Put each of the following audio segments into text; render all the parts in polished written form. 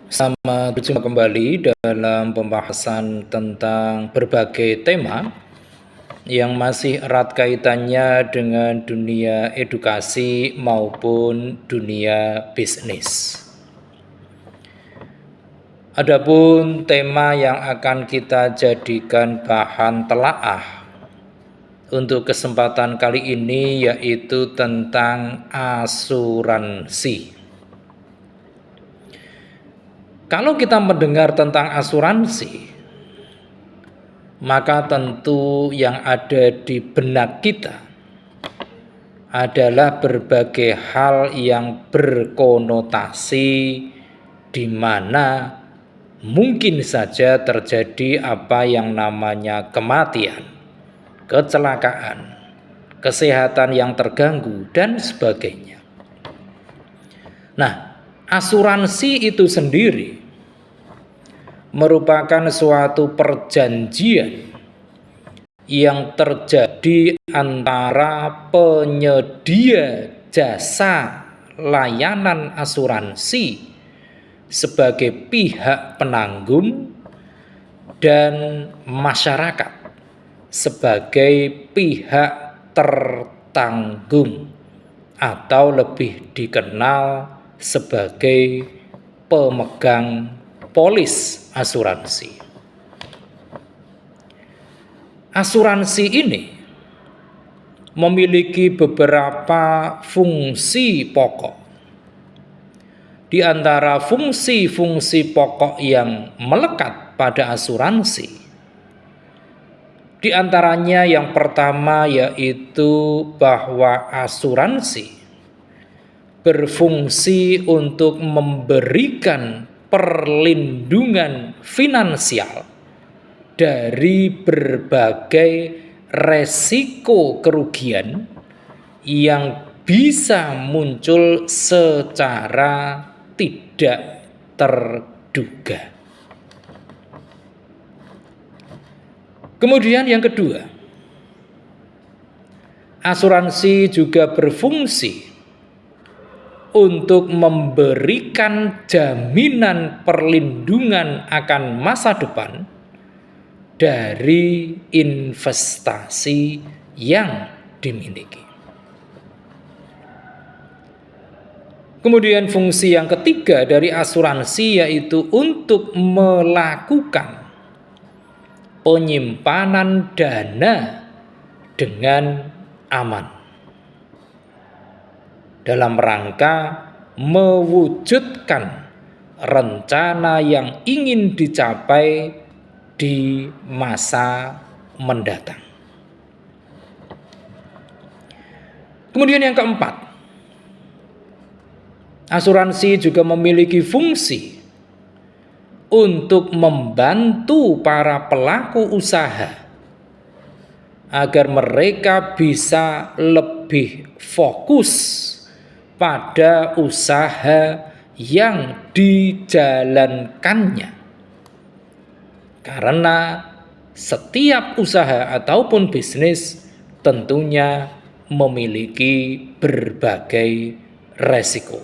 Selamat berjumpa kembali dalam pembahasan tentang berbagai tema yang masih erat kaitannya dengan dunia edukasi maupun dunia bisnis. Adapun tema yang akan kita jadikan bahan telaah untuk kesempatan kali ini yaitu tentang asuransi. Kalau kita mendengar tentang asuransi, maka tentu yang ada di benak kita adalah berbagai hal yang berkonotasi di mana mungkin saja terjadi apa yang namanya kematian, kecelakaan, kesehatan yang terganggu, dan sebagainya. Nah, asuransi itu sendiri merupakan suatu perjanjian yang terjadi antara penyedia jasa layanan asuransi sebagai pihak penanggung dan masyarakat sebagai pihak tertanggung atau lebih dikenal sebagai pemegang polis asuransi. Asuransi ini memiliki beberapa fungsi pokok. Di antara fungsi-fungsi pokok yang melekat pada asuransi, di antaranya yang pertama yaitu bahwa asuransi berfungsi untuk memberikan perlindungan finansial dari berbagai resiko kerugian yang bisa muncul secara tidak terduga. Kemudian yang kedua, asuransi juga berfungsi untuk memberikan jaminan perlindungan akan masa depan dari investasi yang dimiliki. Kemudian fungsi yang ketiga dari asuransi yaitu untuk melakukan penyimpanan dana dengan aman dalam rangka mewujudkan rencana yang ingin dicapai di masa mendatang. Kemudian yang keempat, asuransi juga memiliki fungsi untuk membantu para pelaku usaha agar mereka bisa lebih fokus pada usaha yang dijalankannya. Karena setiap usaha ataupun bisnis tentunya memiliki berbagai resiko.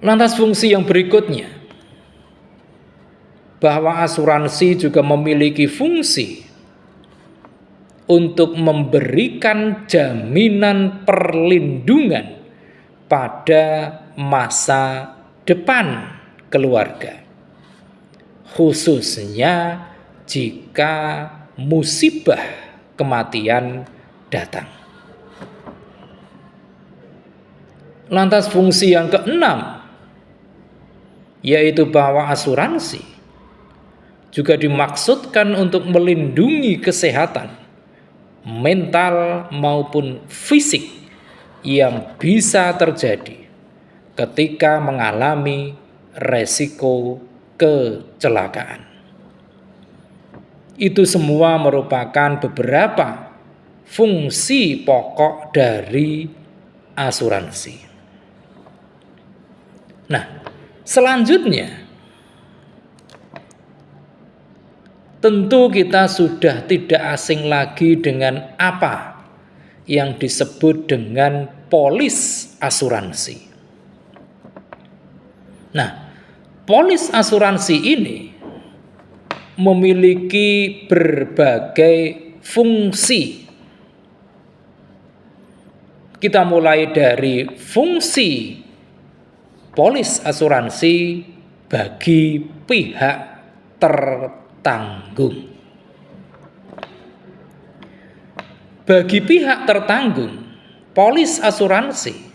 Lantas fungsi yang berikutnya, bahwa asuransi juga memiliki fungsi untuk memberikan jaminan perlindungan pada masa depan keluarga, khususnya jika musibah kematian datang. Lantas fungsi yang keenam, yaitu bahwa asuransi juga dimaksudkan untuk melindungi kesehatan mental maupun fisik yang bisa terjadi ketika mengalami resiko kecelakaan. Itu semua merupakan beberapa fungsi pokok dari asuransi. Nah, selanjutnya tentu kita sudah tidak asing lagi dengan apa yang disebut dengan polis asuransi. Nah, polis asuransi ini memiliki berbagai fungsi. Kita mulai dari fungsi polis asuransi bagi pihak tertanggung. Bagi pihak tertanggung, polis asuransi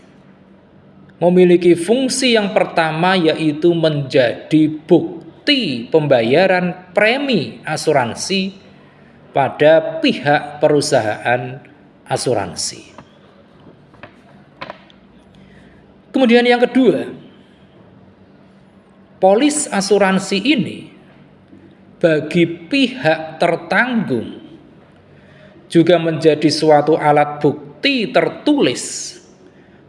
memiliki fungsi yang pertama, yaitu menjadi bukti pembayaran premi asuransi pada pihak perusahaan asuransi. Kemudian yang kedua, polis asuransi ini bagi pihak tertanggung juga menjadi suatu alat bukti tertulis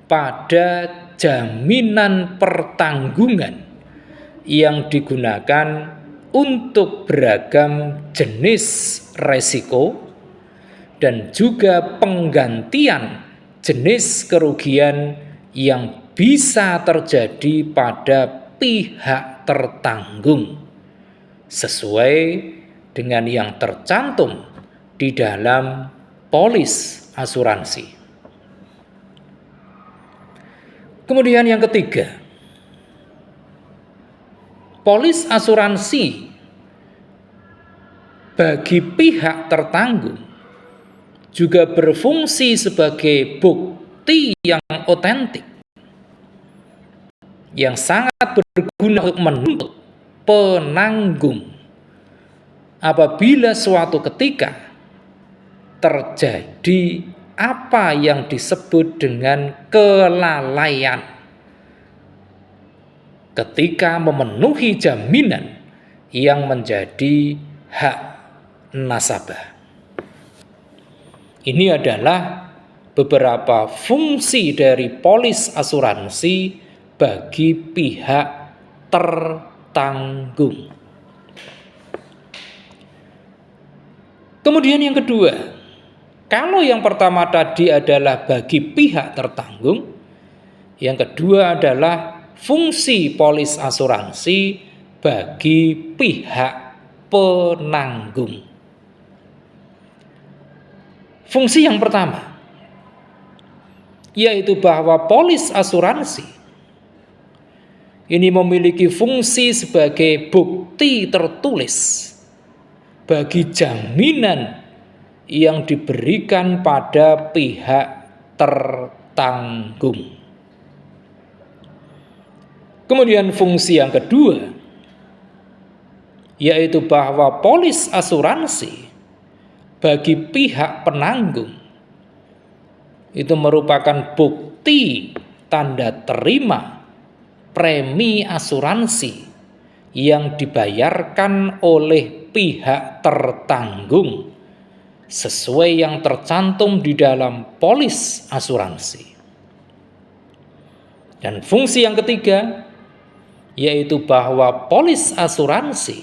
pada jaminan pertanggungan yang digunakan untuk beragam jenis resiko dan juga penggantian jenis kerugian yang bisa terjadi pada pihak tertanggung sesuai dengan yang tercantum di dalam polis asuransi. Kemudian yang ketiga, polis asuransi bagi pihak tertanggung juga berfungsi sebagai bukti yang otentik yang sangat berguna untuk menuntut penanggung apabila suatu ketika terjadi apa yang disebut dengan kelalaian ketika memenuhi jaminan yang menjadi hak nasabah. Ini adalah beberapa fungsi dari polis asuransi bagi pihak tertanggung. Kemudian yang kedua, kalau yang pertama tadi adalah bagi pihak tertanggung, yang kedua adalah fungsi polis asuransi bagi pihak penanggung. Fungsi yang pertama yaitu bahwa polis asuransi ini memiliki fungsi sebagai bukti tertulis bagi jaminan yang diberikan pada pihak tertanggung. Kemudian fungsi yang kedua yaitu bahwa polis asuransi bagi pihak penanggung itu merupakan bukti tanda terima premi asuransi yang dibayarkan oleh pihak tertanggung sesuai yang tercantum di dalam polis asuransi. Dan fungsi yang ketiga yaitu bahwa polis asuransi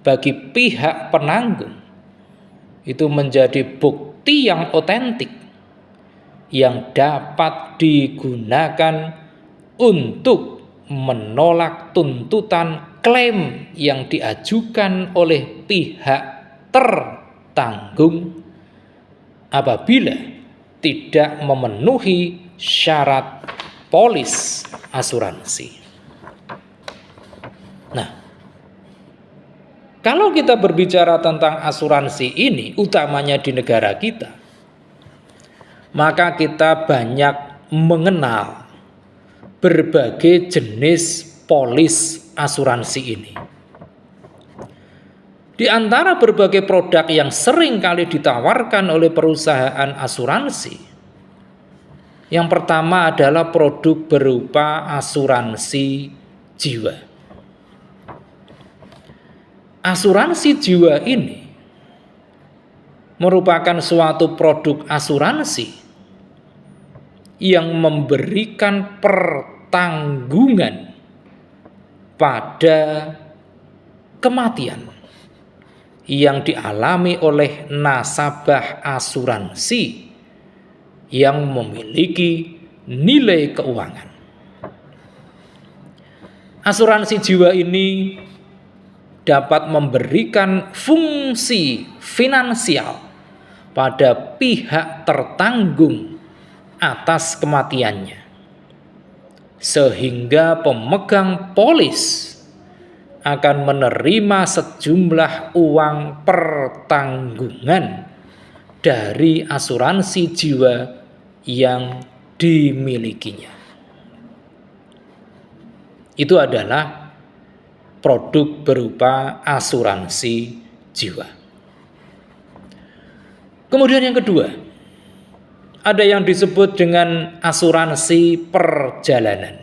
bagi pihak penanggung itu menjadi bukti yang otentik yang dapat digunakan untuk menolak tuntutan klaim yang diajukan oleh pihak tertanggung apabila tidak memenuhi syarat polis asuransi. Nah, kalau kita berbicara tentang asuransi ini, utamanya di negara kita, maka kita banyak mengenal berbagai jenis polis asuransi ini. Di antara berbagai produk yang sering kali ditawarkan oleh perusahaan asuransi, yang pertama adalah produk berupa asuransi jiwa. Asuransi jiwa ini merupakan suatu produk asuransi yang memberikan pertanggungan pada kematian yang dialami oleh nasabah asuransi yang memiliki nilai keuangan. Asuransi jiwa ini dapat memberikan fungsi finansial pada pihak tertanggung atas kematiannya, sehingga pemegang polis akan menerima sejumlah uang pertanggungan dari asuransi jiwa yang dimilikinya. Itu adalah produk berupa asuransi jiwa. Kemudian yang kedua, ada yang disebut dengan asuransi perjalanan.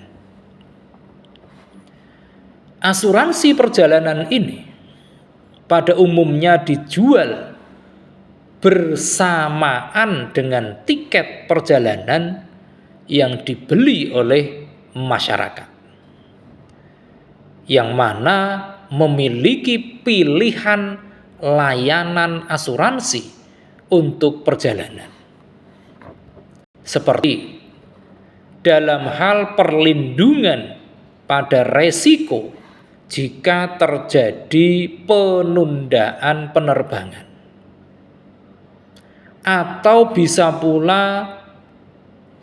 Asuransi perjalanan ini pada umumnya dijual bersamaan dengan tiket perjalanan yang dibeli oleh masyarakat, yang mana memiliki pilihan layanan asuransi untuk perjalanan. Seperti dalam hal perlindungan pada resiko jika terjadi penundaan penerbangan, atau bisa pula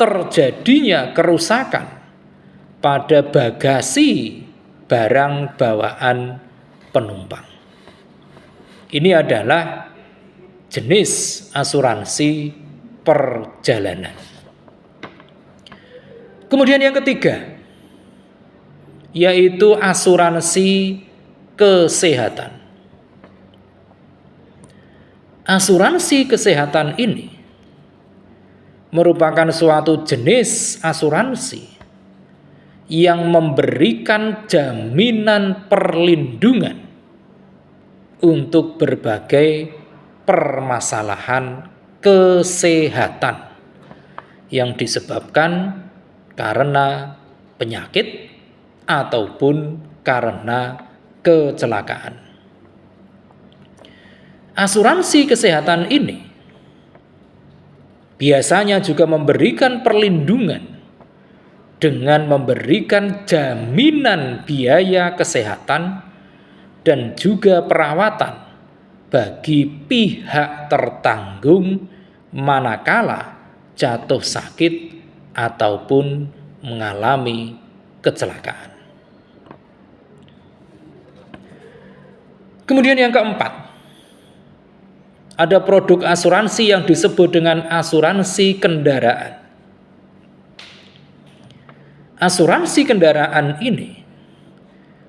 terjadinya kerusakan pada bagasi barang bawaan penumpang. Ini adalah jenis asuransi perjalanan. Kemudian yang ketiga, yaitu asuransi kesehatan. Asuransi kesehatan ini merupakan suatu jenis asuransi yang memberikan jaminan perlindungan untuk berbagai permasalahan kesehatan yang disebabkan karena penyakit ataupun karena kecelakaan. Asuransi kesehatan ini biasanya juga memberikan perlindungan dengan memberikan jaminan biaya kesehatan dan juga perawatan bagi pihak tertanggung manakala jatuh sakit ataupun mengalami kecelakaan. Kemudian yang keempat, ada produk asuransi yang disebut dengan asuransi kendaraan. Asuransi kendaraan ini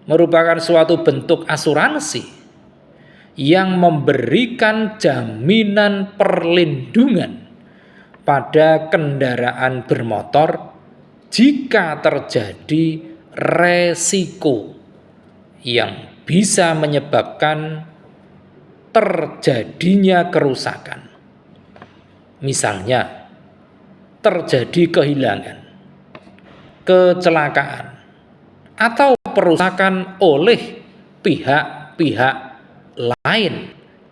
merupakan suatu bentuk asuransi yang memberikan jaminan perlindungan pada kendaraan bermotor jika terjadi resiko yang bisa menyebabkan terjadinya kerusakan. Misalnya, terjadi kehilangan, kecelakaan, atau perusakan oleh pihak-pihak lain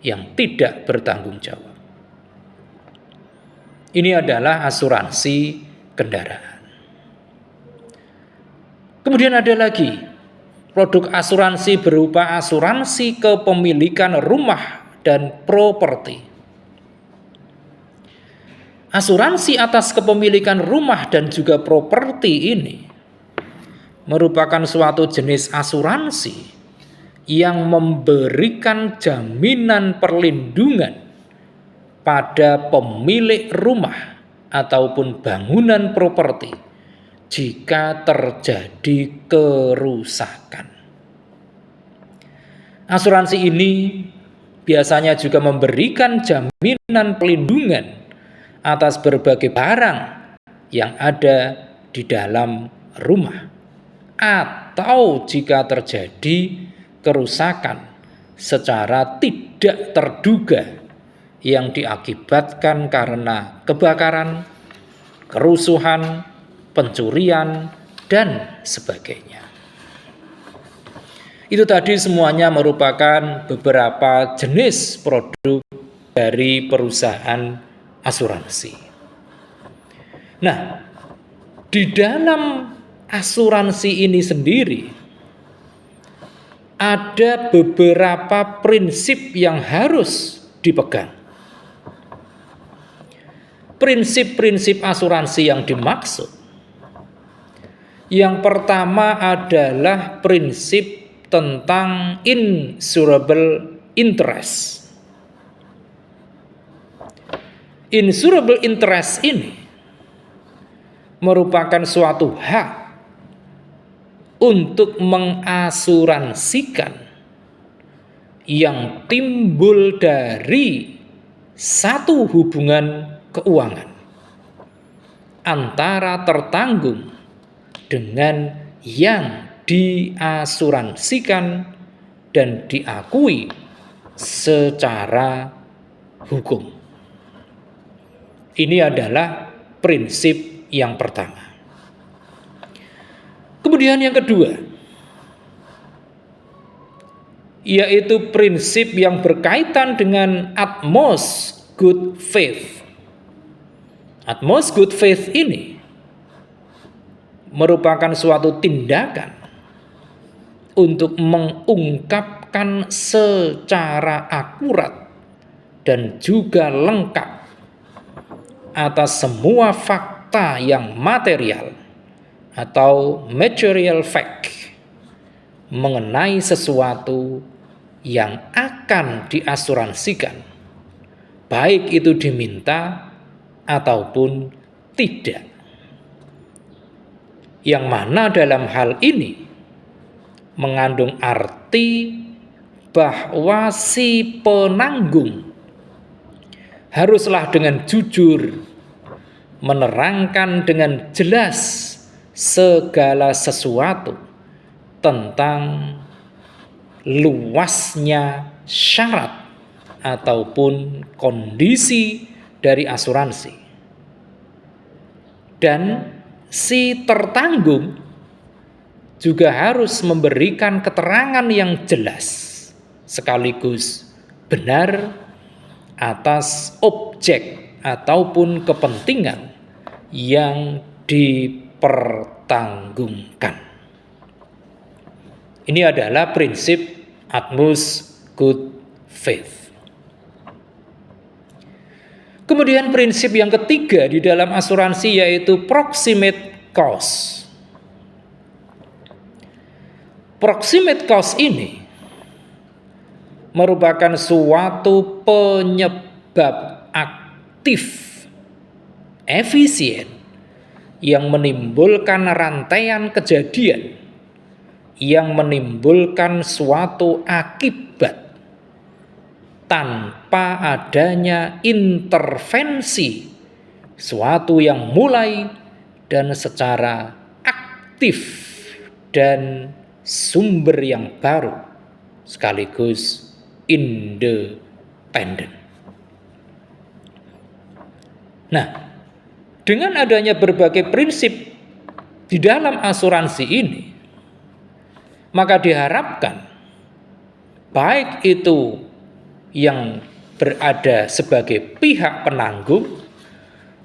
yang tidak bertanggung jawab. Ini adalah asuransi kendaraan. Kemudian ada lagi produk asuransi berupa asuransi kepemilikan rumah dan properti. Asuransi atas kepemilikan rumah dan juga properti ini merupakan suatu jenis asuransi yang memberikan jaminan perlindungan pada pemilik rumah ataupun bangunan properti jika terjadi kerusakan. Asuransi ini biasanya juga memberikan jaminan perlindungan atas berbagai barang yang ada di dalam rumah, atau jika terjadi kerusakan secara tidak terduga yang diakibatkan karena kebakaran, kerusuhan, pencurian, dan sebagainya. Itu tadi semuanya merupakan beberapa jenis produk dari perusahaan asuransi. Nah, di dalam asuransi ini sendiri ada beberapa prinsip yang harus dipegang. Prinsip-prinsip asuransi yang dimaksud, yang pertama adalah prinsip tentang insurable interest. Insurable interest ini merupakan suatu hak untuk mengasuransikan yang timbul dari satu hubungan keuangan antara tertanggung dengan yang diasuransikan dan diakui secara hukum. Ini adalah prinsip yang pertama. Kemudian yang kedua, yaitu prinsip yang berkaitan dengan utmost good faith. Utmost good faith ini merupakan suatu tindakan untuk mengungkapkan secara akurat dan juga lengkap atas semua fakta yang material atau material fact mengenai sesuatu yang akan diasuransikan, baik itu diminta ataupun tidak. Yang mana dalam hal ini mengandung arti bahwa si penanggung haruslah dengan jujur menerangkan dengan jelas segala sesuatu tentang luasnya syarat ataupun kondisi dari asuransi. Dan si tertanggung juga harus memberikan keterangan yang jelas sekaligus benar atas objek ataupun kepentingan yang dipertanggungkan. Ini adalah prinsip utmost good faith. Kemudian prinsip yang ketiga di dalam asuransi yaitu proximate cause. Proximate cause ini merupakan suatu penyebab aktif efisien yang menimbulkan rantaian kejadian yang menimbulkan suatu akibat tanpa adanya intervensi, suatu yang mulai dan secara aktif dan sumber yang baru sekaligus independen. Nah, dengan adanya berbagai prinsip di dalam asuransi ini, maka diharapkan baik itu yang berada sebagai pihak penanggung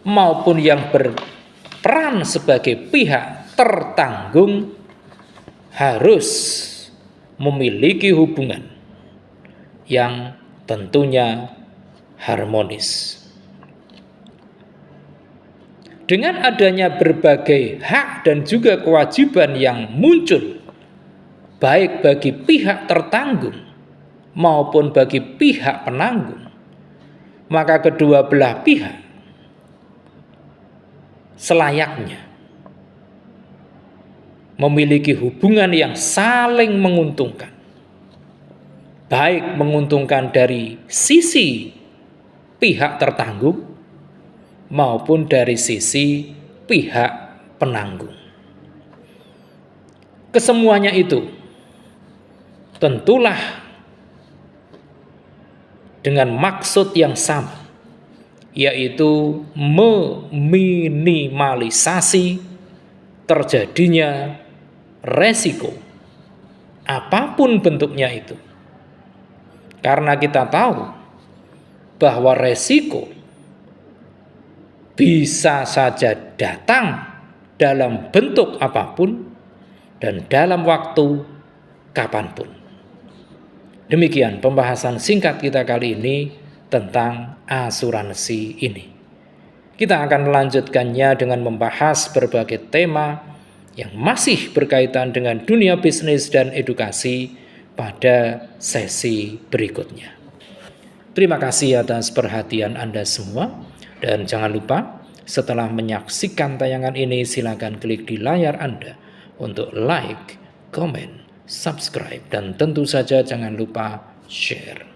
maupun yang berperan sebagai pihak tertanggung harus memiliki hubungan yang tentunya harmonis. Dengan adanya berbagai hak dan juga kewajiban yang muncul baik bagi pihak tertanggung maupun bagi pihak penanggung, maka kedua belah pihak selayaknya memiliki hubungan yang saling menguntungkan, baik menguntungkan dari sisi pihak tertanggung maupun dari sisi pihak penanggung. Kesemuanya itu tentulah dengan maksud yang sama, yaitu meminimalisasi terjadinya resiko apapun bentuknya itu. Karena kita tahu bahwa resiko bisa saja datang dalam bentuk apapun dan dalam waktu kapanpun. Demikian pembahasan singkat kita kali ini tentang asuransi ini. Kita akan melanjutkannya dengan membahas berbagai tema yang masih berkaitan dengan dunia bisnis dan edukasi pada sesi berikutnya. Terima kasih atas perhatian Anda semua, dan jangan lupa setelah menyaksikan tayangan ini silakan klik di layar Anda untuk like, komen, subscribe, dan tentu saja jangan lupa share.